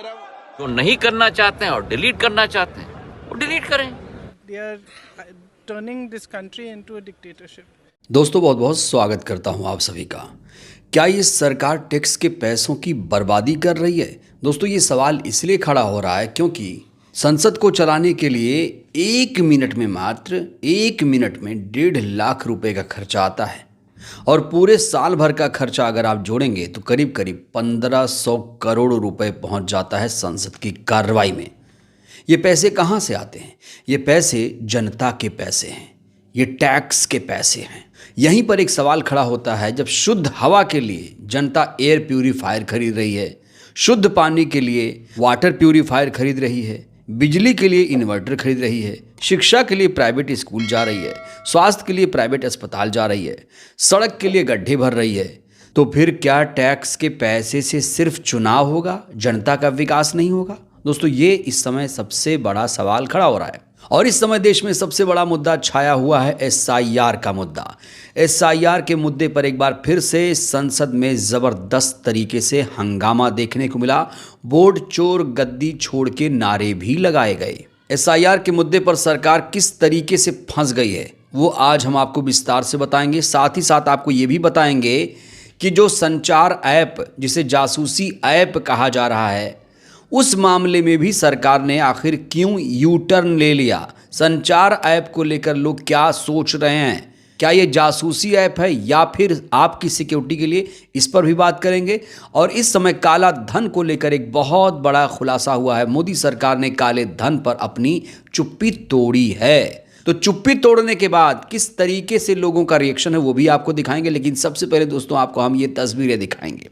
अगर आप जो नहीं करना चाहते हैं और डिलीट करना चाहते हैं वो डिलीट करें। They are turning this country into a dictatorship. दोस्तों बहुत बहुत स्वागत करता हूं आप सभी का। क्या ये सरकार टैक्स के पैसों की बर्बादी कर रही है? दोस्तों ये सवाल इसलिए खड़ा हो रहा है क्योंकि संसद को चलाने के लिए एक मिनट में मात्र 1 मिनट में 1.5 लाख रुपए का खर्चा आता है और पूरे साल भर का खर्चा अगर आप जोड़ेंगे तो करीब करीब 1500 करोड़ रुपए पहुंच जाता है संसद की कार्रवाई में। ये पैसे कहाँ से आते हैं? ये पैसे जनता के पैसे हैं, ये टैक्स के पैसे हैं। यहीं पर एक सवाल खड़ा होता है, जब शुद्ध हवा के लिए जनता एयर प्यूरीफायर खरीद रही है, शुद्ध पानी के लिए वाटर प्यूरीफायर खरीद रही है, बिजली के लिए इन्वर्टर खरीद रही है, शिक्षा के लिए प्राइवेट स्कूल जा रही है, स्वास्थ्य के लिए प्राइवेट अस्पताल जा रही है, सड़क के लिए गड्ढे भर रही है, तो फिर क्या टैक्स के पैसे से सिर्फ चुनाव होगा, जनता का विकास नहीं होगा? दोस्तों ये इस समय सबसे बड़ा सवाल खड़ा हो रहा है और इस समय देश में सबसे बड़ा मुद्दा छाया हुआ है एसआईआर का मुद्दा। एसआईआर के मुद्दे पर एक बार फिर से संसद में जबरदस्त तरीके से हंगामा देखने को मिला। वोट चोर गद्दी छोड़ के नारे भी लगाए गए। एसआईआर के मुद्दे पर सरकार किस तरीके से फंस गई है वो आज हम आपको विस्तार से बताएंगे। साथ ही साथ आपको ये भी बताएंगे कि जो संचार ऐप जिसे जासूसी ऐप कहा जा रहा है उस मामले में भी सरकार ने आखिर क्यों यू टर्न ले लिया। संचार ऐप को लेकर लोग क्या सोच रहे हैं, क्या ये जासूसी ऐप है या फिर आपकी सिक्योरिटी के लिए, इस पर भी बात करेंगे। और इस समय काला धन को लेकर एक बहुत बड़ा खुलासा हुआ है। मोदी सरकार ने काले धन पर अपनी चुप्पी तोड़ी है। तो चुप्पी तोड़ने के बाद किस तरीके से लोगों का रिएक्शन है वो भी आपको दिखाएंगे। लेकिन सबसे पहले दोस्तों आपको हम ये तस्वीरें दिखाएंगे।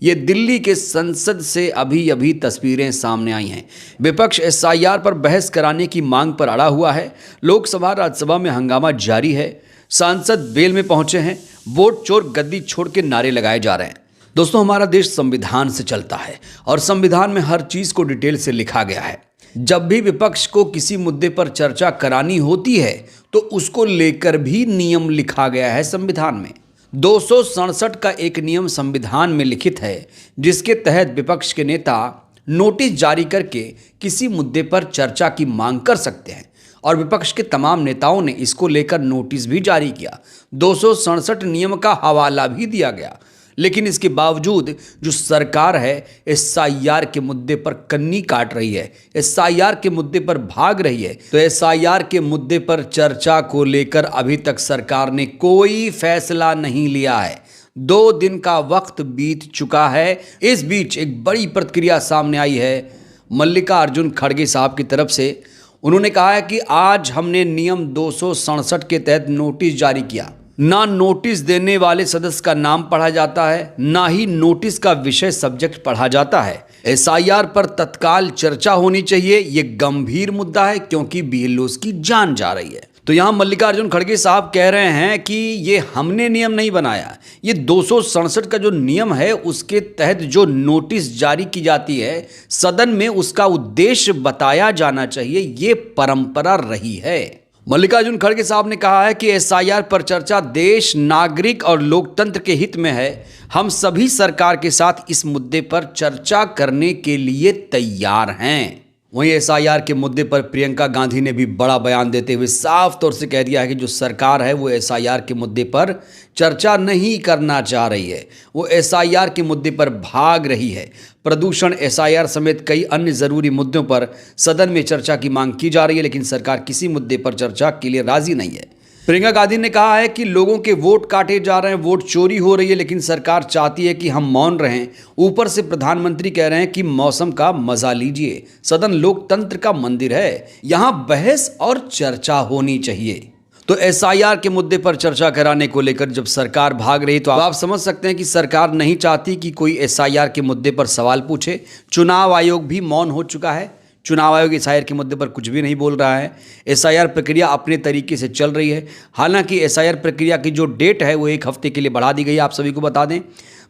ये दिल्ली के संसद से अभी तस्वीरें सामने आई हैं। विपक्ष एसआईआर पर बहस कराने की मांग पर अड़ा हुआ है। लोकसभा राज्यसभा में हंगामा जारी है। सांसद बेल में पहुंचे हैं। वोट चोर गद्दी छोड़ के नारे लगाए जा रहे हैं। दोस्तों हमारा देश संविधान से चलता है और संविधान में हर चीज़ को डिटेल से लिखा गया है। जब भी विपक्ष को किसी मुद्दे पर चर्चा करानी होती है तो उसको लेकर भी नियम लिखा गया है संविधान में। 267 का एक नियम संविधान में लिखित है जिसके तहत विपक्ष के नेता नोटिस जारी करके किसी मुद्दे पर चर्चा की मांग कर सकते हैं और विपक्ष के तमाम नेताओं ने इसको लेकर नोटिस भी जारी किया। 267 नियम का हवाला भी दिया गया। लेकिन इसके बावजूद जो सरकार है एसआईआर के मुद्दे पर कन्नी काट रही है, एसआईआर के मुद्दे पर भाग रही है। तो एसआईआर के मुद्दे पर चर्चा को लेकर अभी तक सरकार ने कोई फैसला नहीं लिया है। 2 दिन का वक्त बीत चुका है। इस बीच एक बड़ी प्रतिक्रिया सामने आई है मल्लिकार्जुन खड़गे साहब की तरफ से। उन्होंने कहा है कि आज हमने नियम 267 के तहत नोटिस जारी किया। ना नोटिस देने वाले सदस्य का नाम पढ़ा जाता है, ना ही नोटिस का विषय सब्जेक्ट पढ़ा जाता है। एसआईआर पर तत्काल चर्चा होनी चाहिए। ये गंभीर मुद्दा है क्योंकि बीएलओस की जान जा रही है। तो यहाँ मल्लिकार्जुन खड़गे साहब कह रहे हैं कि ये हमने नियम नहीं बनाया, ये 267 का जो नियम है उसके तहत जो नोटिस जारी की जाती है सदन में उसका उद्देश्य बताया जाना चाहिए। ये परंपरा रही है। मल्लिकार्जुन खड़गे साहब ने कहा है कि एसआईआर पर चर्चा देश, नागरिक और लोकतंत्र के हित में है। हम सभी सरकार के साथ इस मुद्दे पर चर्चा करने के लिए तैयार हैं। वहीं एसआईआर के मुद्दे पर प्रियंका गांधी ने भी बड़ा बयान देते हुए साफ तौर से कह दिया है कि जो सरकार है वो एसआईआर के मुद्दे पर चर्चा नहीं करना चाह रही है, वो एसआईआर के मुद्दे पर भाग रही है। प्रदूषण, एसआईआर समेत कई अन्य ज़रूरी मुद्दों पर सदन में चर्चा की मांग की जा रही है, लेकिन सरकार किसी मुद्दे पर चर्चा के लिए राजी नहीं है। प्रियंका गांधी ने कहा है कि लोगों के वोट काटे जा रहे हैं, वोट चोरी हो रही है, लेकिन सरकार चाहती है कि हम मौन रहें। ऊपर से प्रधानमंत्री कह रहे हैं कि मौसम का मजा लीजिए। सदन लोकतंत्र का मंदिर है, यहाँ बहस और चर्चा होनी चाहिए। तो एसआईआर के मुद्दे पर चर्चा कराने को लेकर जब सरकार भाग रही तो आप समझ सकते हैं कि सरकार नहीं चाहती कि कोई एसआईआर के मुद्दे पर सवाल पूछे। चुनाव आयोग भी मौन हो चुका है। चुनाव आयोग एसआईआर के मुद्दे पर कुछ भी नहीं बोल रहा है। एसआईआर प्रक्रिया अपने तरीके से चल रही है। हालांकि एसआईआर प्रक्रिया की जो डेट है वो 1 हफ्ते के लिए बढ़ा दी गई है। आप सभी को बता दें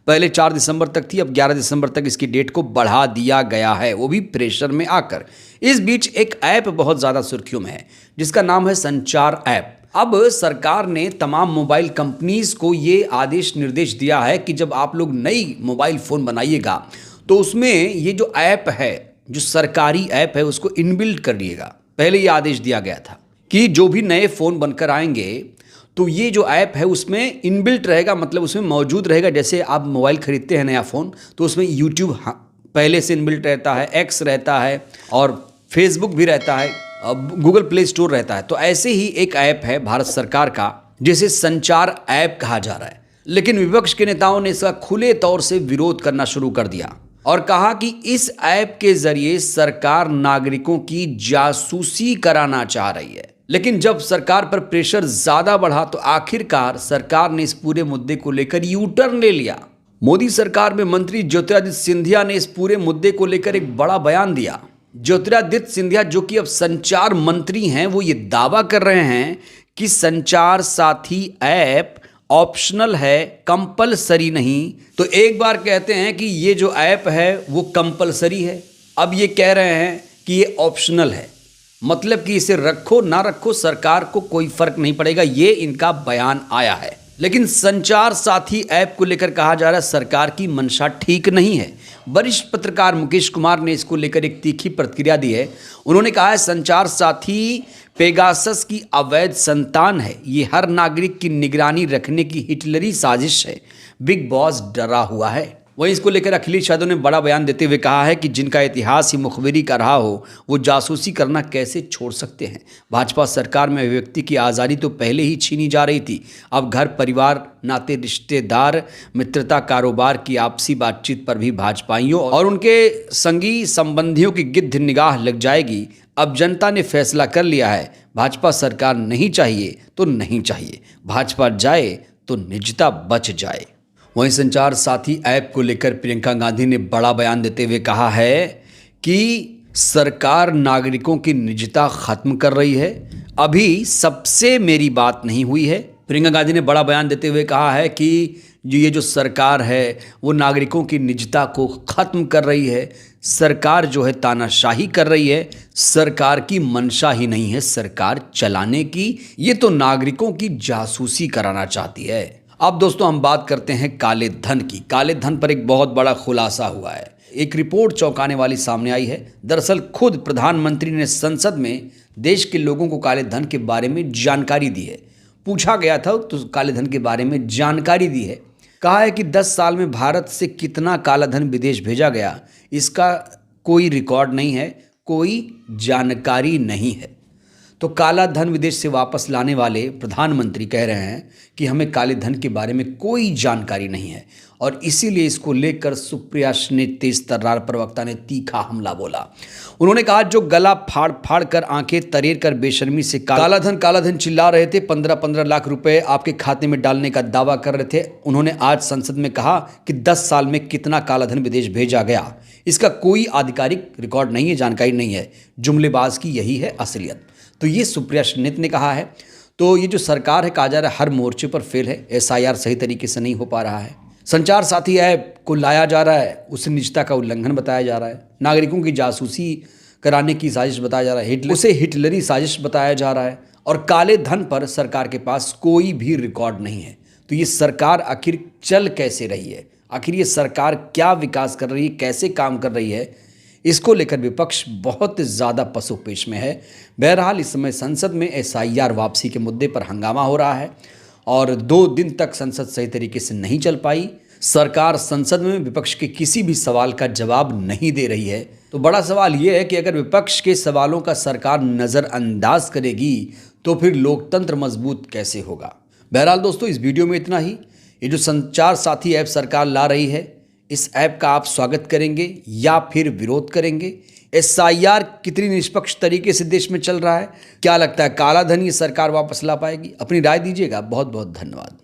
पहले 4 दिसंबर तक थी, अब 11 दिसंबर तक इसकी डेट को बढ़ा दिया गया है, वो भी प्रेशर में आकर। इस बीच एक ऐप बहुत ज़्यादा सुर्खियों में है जिसका नाम है संचार ऐप। अब सरकार ने तमाम मोबाइल कंपनीज को ये आदेश निर्देश दिया है कि जब आप लोग नई मोबाइल फ़ोन बनाइएगा तो उसमें ये जो ऐप है, जो सरकारी ऐप है, उसको इनबिल्ट कर लिएगा। पहले ये आदेश दिया गया था कि जो भी नए फ़ोन बनकर आएंगे तो ये जो ऐप है उसमें इनबिल्ट रहेगा, मतलब उसमें मौजूद रहेगा। जैसे आप मोबाइल खरीदते हैं नया फ़ोन तो उसमें यूट्यूब पहले से इनबिल्ट रहता है, एक्स रहता है और फेसबुक भी रहता है, गूगल प्ले स्टोर रहता है। तो ऐसे ही एक ऐप है भारत सरकार का जिसे संचार ऐप कहा जा रहा है। लेकिन विपक्ष के नेताओं ने इसका खुले तौर से विरोध करना शुरू कर दिया और कहा कि इस ऐप के जरिए सरकार नागरिकों की जासूसी कराना चाह रही है। लेकिन जब सरकार पर प्रेशर ज्यादा बढ़ा तो आखिरकार सरकार ने इस पूरे मुद्दे को लेकर यू टर्न ले लिया। मोदी सरकार में मंत्री ज्योतिरादित्य सिंधिया ने इस पूरे मुद्दे को लेकर एक बड़ा बयान दिया। ज्योतिरादित्य सिंधिया, जो कि अब संचार मंत्री हैं, वो ये दावा कर रहे हैं कि संचार साथी ऐप ऑप्शनल है, कंपलसरी नहीं। तो एक बार कहते हैं कि ये जो ऐप है वो कंपलसरी है, अब ये कह रहे हैं कि ये ऑप्शनल है, मतलब कि इसे रखो ना रखो सरकार को कोई फर्क नहीं पड़ेगा। ये इनका बयान आया है। लेकिन संचार साथी ऐप को लेकर कहा जा रहा है सरकार की मंशा ठीक नहीं है। वरिष्ठ पत्रकार मुकेश कुमार ने इसको लेकर एक तीखी प्रतिक्रिया दी है। उन्होंने कहा है संचार साथी पेगासस की अवैध संतान है, ये हर नागरिक की निगरानी रखने की हिटलरी साजिश है, बिग बॉस डरा हुआ है। वहीं इसको लेकर अखिलेश यादव ने बड़ा बयान देते हुए कहा है कि जिनका इतिहास ही मुखबिरी का रहा हो वो जासूसी करना कैसे छोड़ सकते हैं। भाजपा सरकार में अभिव्यक्ति की आज़ादी तो पहले ही छीनी जा रही थी, अब घर परिवार नाते रिश्तेदार मित्रता कारोबार की आपसी बातचीत पर भी भाजपाइयों और उनके संगी संबंधियों की गिद्ध निगाह लग जाएगी। अब जनता ने फैसला कर लिया है, भाजपा सरकार नहीं चाहिए तो नहीं चाहिए, भाजपा जाए तो निजता बच जाए। वहीं संचार साथी ऐप को लेकर प्रियंका गांधी ने बड़ा बयान देते हुए कहा है कि सरकार नागरिकों की निजता खत्म कर रही है, अभी सबसे मेरी बात नहीं हुई है। प्रियंका गांधी ने बड़ा बयान देते हुए कहा है कि ये जो सरकार है वो नागरिकों की निजता को खत्म कर रही है, सरकार जो है तानाशाही कर रही है, सरकार की मंशा ही नहीं है सरकार चलाने की, ये तो नागरिकों की जासूसी कराना चाहती है। अब दोस्तों हम बात करते हैं काले धन की। काले धन पर एक बहुत बड़ा खुलासा हुआ है। एक रिपोर्ट चौंकाने वाली सामने आई है। दरअसल खुद प्रधानमंत्री ने संसद में देश के लोगों को काले धन के बारे में जानकारी दी है। पूछा गया था तो काले धन के बारे में जानकारी दी है। कहा है कि 10 साल में भारत से कितना काला धन विदेश भेजा गया इसका कोई रिकॉर्ड नहीं है, कोई जानकारी नहीं है। तो काला धन विदेश से वापस लाने वाले प्रधानमंत्री कह रहे हैं कि हमें काले धन के बारे में कोई जानकारी नहीं है और इसीलिए इसको लेकर सुप्रिया ने तेज तर्रार प्रवक्ता ने तीखा हमला बोला। उन्होंने कहा जो गला फाड़ फाड़ कर आंखें तरेर कर बेशर्मी से काला धन चिल्ला रहे थे, 15-15 लाख रुपए आपके खाते में डालने का दावा कर रहे थे, उन्होंने आज संसद में कहा कि 10 साल में कितना काला धन विदेश भेजा गया इसका कोई आधिकारिक रिकॉर्ड नहीं है, जानकारी नहीं है, जुमलेबाज की यही है असलियत। तो ये सुप्रिया ने कहा है। तो ये जो सरकार है कहा जा रहा है हर मोर्चे पर फेल है, एसआईआर सही तरीके से नहीं हो पा रहा है, संचार साथी ऐप को लाया जा रहा है उसे निजता का उल्लंघन बताया जा रहा है, नागरिकों की जासूसी कराने की साजिश बताया जा रहा है, उसे हिटलरी साजिश बताया जा रहा है और काले धन पर सरकार के पास कोई भी रिकॉर्ड नहीं है। तो ये सरकार आखिर चल कैसे रही है, आखिर ये सरकार क्या विकास कर रही है, कैसे काम कर रही है, इसको लेकर विपक्ष बहुत ज़्यादा पसोपेश में है। बहरहाल इस समय संसद में एसआईआर वापसी के मुद्दे पर हंगामा हो रहा है और 2 दिन तक संसद सही तरीके से नहीं चल पाई। सरकार संसद में विपक्ष के किसी भी सवाल का जवाब नहीं दे रही है। तो बड़ा सवाल ये है कि अगर विपक्ष के सवालों का सरकार नज़रअंदाज करेगी तो फिर लोकतंत्र मजबूत कैसे होगा। बहरहाल दोस्तों इस वीडियो में इतना ही। ये जो संचार साथी ऐप सरकार ला रही है, इस ऐप का आप स्वागत करेंगे या फिर विरोध करेंगे? एसआईआर कितनी निष्पक्ष तरीके से देश में चल रहा है? क्या लगता है काला धन ये सरकार वापस ला पाएगी? अपनी राय दीजिएगा। बहुत बहुत धन्यवाद।